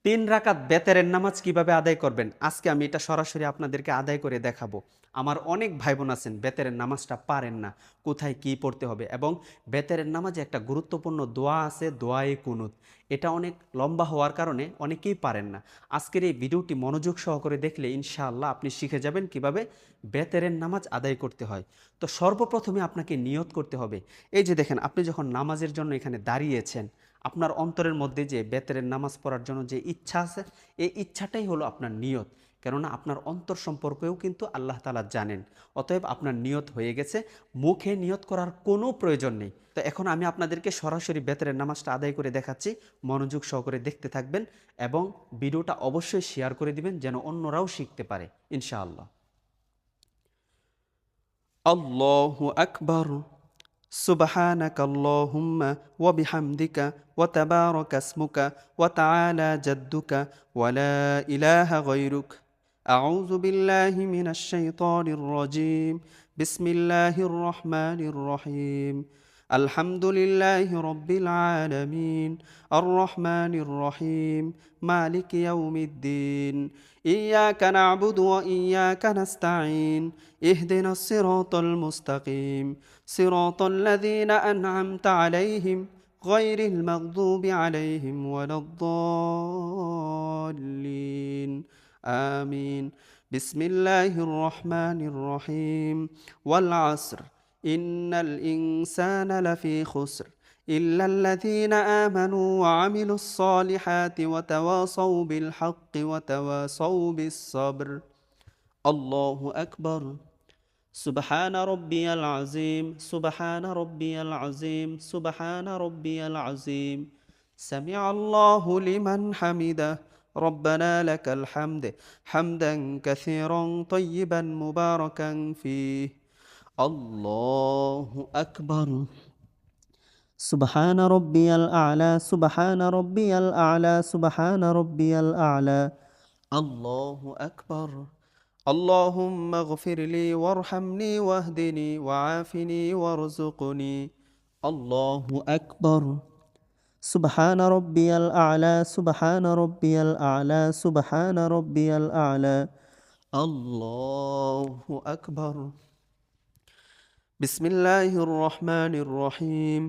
তিন রাকাত বেতেরের নামাজ কিভাবে আদায় করবেন আজকে আমি এটা সরাসরি আপনাদেরকে আদায় করে দেখাবো। আমার অনেক ভাই বোন আছেন বেতেরের নামাজটা পারেন না, কোথায় কি পড়তে হবে, এবং বেতেরের নামাজে একটা গুরুত্বপূর্ণ দোয়া আছে, দোয়ায়ে কুনুত। এটা অনেক লম্বা হওয়ার কারণে অনেকেই পারেন না। আজকের এই ভিডিওটি মনোযোগ সহকারে দেখলে ইনশাআল্লাহ আপনি শিখে যাবেন কিভাবে বেতেরের নামাজ আদায় করতে হয়। তো সর্বপ্রথমে আপনাকে নিয়ত করতে হবে। এই যে দেখেন, আপনি যখন নামাজের জন্য এখানে দাঁড়িয়েছেন, আপনার অন্তরের মধ্যে যে বেতেরের নামাজ পড়ার জন্য যে ইচ্ছা আছে, এই ইচ্ছাটাই হলো আপনার নিয়ত। কেননা আপনার অন্তর সম্পর্কেও কিন্তু আল্লাহ তাআলা জানেন। অতএব আপনার নিয়ত হয়ে গেছে, মুখে নিয়ত করার কোনো প্রয়োজন নেই। তো এখন আমি আপনাদেরকে সরাসরি বেতেরের নামাজটা আদায় করে দেখাচ্ছি। মনোযোগ সহকারে দেখতে থাকবেন এবং ভিডিওটা অবশ্যই শেয়ার করে দিবেন যেন অন্যরাও শিখতে পারে ইনশাআল্লাহ। আল্লাহু আকবার। سبحانك اللهم وبحمدك وتبارك اسمك وتعالى جدك ولا إله غيرك. أعوذ بالله من الشيطان الرجيم. بسم الله الرحمن الرحيم. الحمد لله رب العالمين الرحمن الرحيم مالك يوم الدين. إياك نعبد وإياك نستعين. اهدنا الصراط المستقيم صراط الذين أنعمت عليهم غير المغضوب عليهم ولا الضالين. آمين. بسم الله الرحمن الرحيم. والعصر إن الإنسان لفي خسر إلا الذين آمنوا وعملوا الصالحات وتواصوا بالحق وتواصوا بالصبر. الله أكبر. سبحان ربي العظيم سبحان ربي العظيم سبحان ربي العظيم. سمع الله لمن حمده. ربنا لك الحمد حمدا كثيرا طيبا مباركا فيه. الله أكبر. سبحان ربي الأعلى سبحان ربي الأعلى سبحان ربي الأعلى. الله أكبر. اللهم اغفر لي وارحمني واهدني وعافني وارزقني. الله أكبر. سبحان ربي الأعلى سبحان ربي الأعلى سبحان ربي الأعلى. الله أكبر. بسم الله الرحمن الرحيم.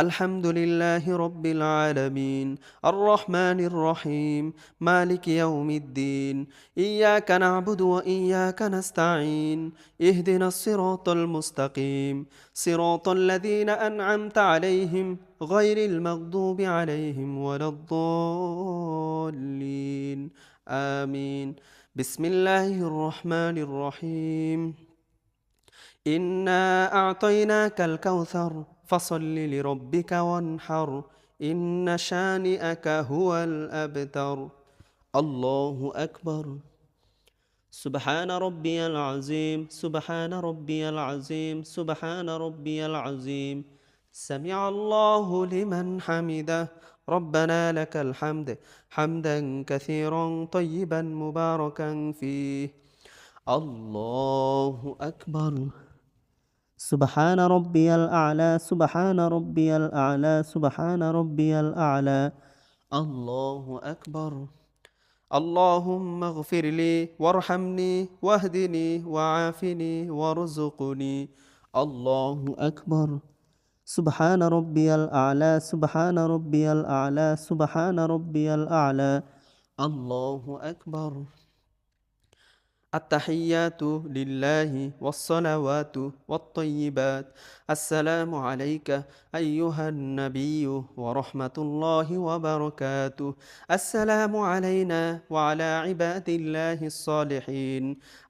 الحمد لله رب العالمين الرحمن الرحيم مالك يوم الدين. إياك نعبد وإياك نستعين. اهدنا الصراط المستقيم صراط الذين أنعمت عليهم غير المغضوب عليهم ولا الضالين. آمين. بسم الله الرحمن الرحيم. إنا أعطيناك الكوثر فصل لربك وانحر إن شانئك هو الأبتر. الله أكبر. سبحان ربي العظيم سبحان ربي العظيم سبحان ربي العظيم. سمع الله لمن حمده. ربنا لك الحمد حمدا كثيرا طيبا مباركا فيه. الله أكبر. سبحان ربي الأعلى سبحان ربي الأعلى سبحان ربي الأعلى. الله أكبر. اللهم اغفر لي وارحمني واهدني وعافني وارزقني. الله أكبر. سبحان ربي الأعلى سبحان ربي الأعلى سبحان ربي الأعلى. الله أكبر. التحيات لله والصلوات والطيبات. السلام عليك أيها النبي ورحمة الله وبركاته. السلام علينا وعلى عباد الله الصالحين.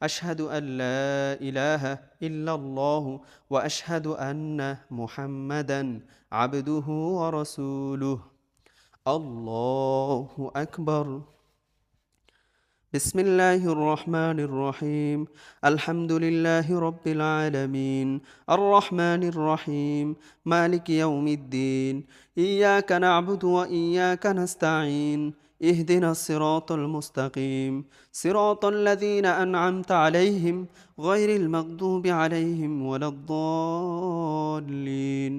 أشهد أن لا إله إلا الله وأشهد أن محمدا عبده ورسوله. الله أكبر. بسم الله الرحمن الرحيم. الحمد لله رب العالمين الرحمن الرحيم مالك يوم الدين. إياك نعبد وإياك نستعين. اهدنا الصراط المستقيم صراط الذين أنعمت عليهم غير المغضوب عليهم ولا الضالين.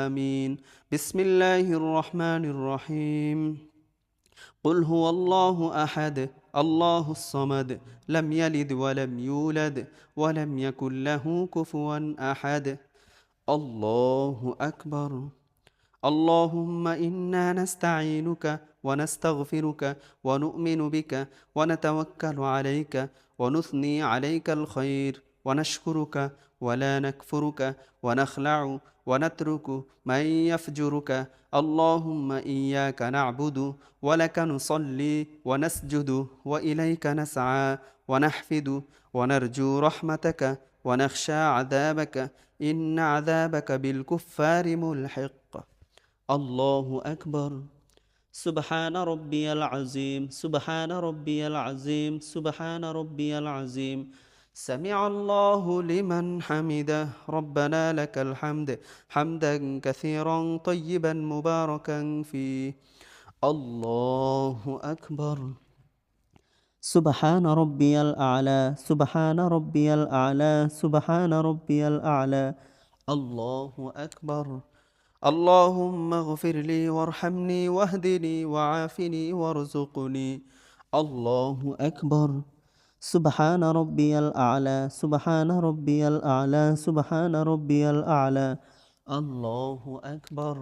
آمين. بسم الله الرحمن الرحيم. قل هو الله أحد الله الصمد لم يلد ولم يولد ولم يكن له كفوا أحد الله أكبر اللهم إنا نستعينك ونستغفرك ونؤمن بك ونتوكل عليك ونثني عليك الخير ونشكرك ولا نكفرك ونخلع ونترك من يفجرك اللهم إياك نعبد ولك نصلي ونسجد وإليك نسعى ونحفد ونرجو رحمتك ونخشى عذابك إن عذابك بالكفار ملحق الله أكبر سبحان ربي العظيم سبحان ربي العظيم سبحان ربي العظيم سمع الله لمن حمده ربنا لك الحمد حمدا كثيرا طيبا مباركا فيه الله أكبر سبحان ربي الأعلى سبحان ربي الأعلى سبحان ربي الأعلى الله أكبر اللهم اغفر لي وارحمني واهدني وعافني وارزقني الله أكبر سبحان ربي الأعلى سبحان ربي الأعلى سبحان ربي الأعلى الله أكبر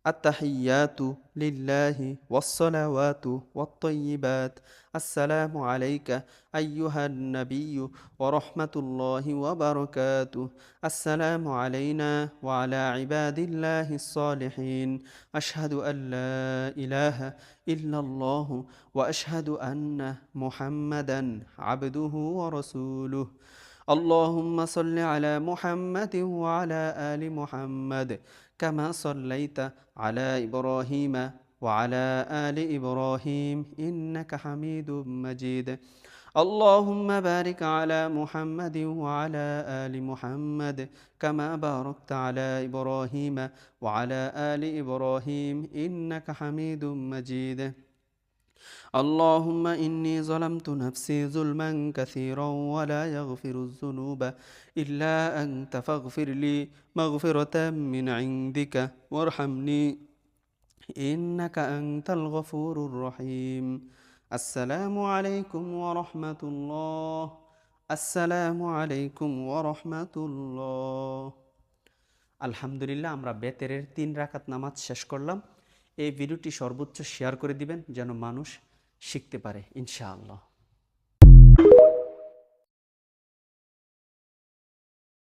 التحيات لله والصلوات والطيبات السلام عليك أيها النبي ورحمة الله وبركاته السلام علينا وعلى عباد الله الصالحين أشهد أن لا إله إلا الله وأشهد أن محمدا عبده ورسوله اللهم صل على محمد وعلى آل محمد كما صليت على إبراهيم وعلى آل إبراهيم إنك حميد مجيد اللهم بارك على محمد وعلى آل محمد كما باركت على إبراهيم وعلى آل إبراهيم إنك حميد مجيد اللهم إني ظلمت نفسي ظلما كثيرا ولا يغفر الذنوب إلا أنت فاغفر لي مغفرة من عندك وارحمني إنك أنت الغفور الرحيم السلام عليكم ورحمة الله السلام عليكم ورحمة الله আলহামদুলিল্লাহ আমরা বেতেরের 3 রাকাত নামাজ শেষ করলাম এই ভিডিওটি সর্বোচ্চ শেয়ার করে দিবেন যেন মানুষ শিখতে পারে ইনশাআল্লাহ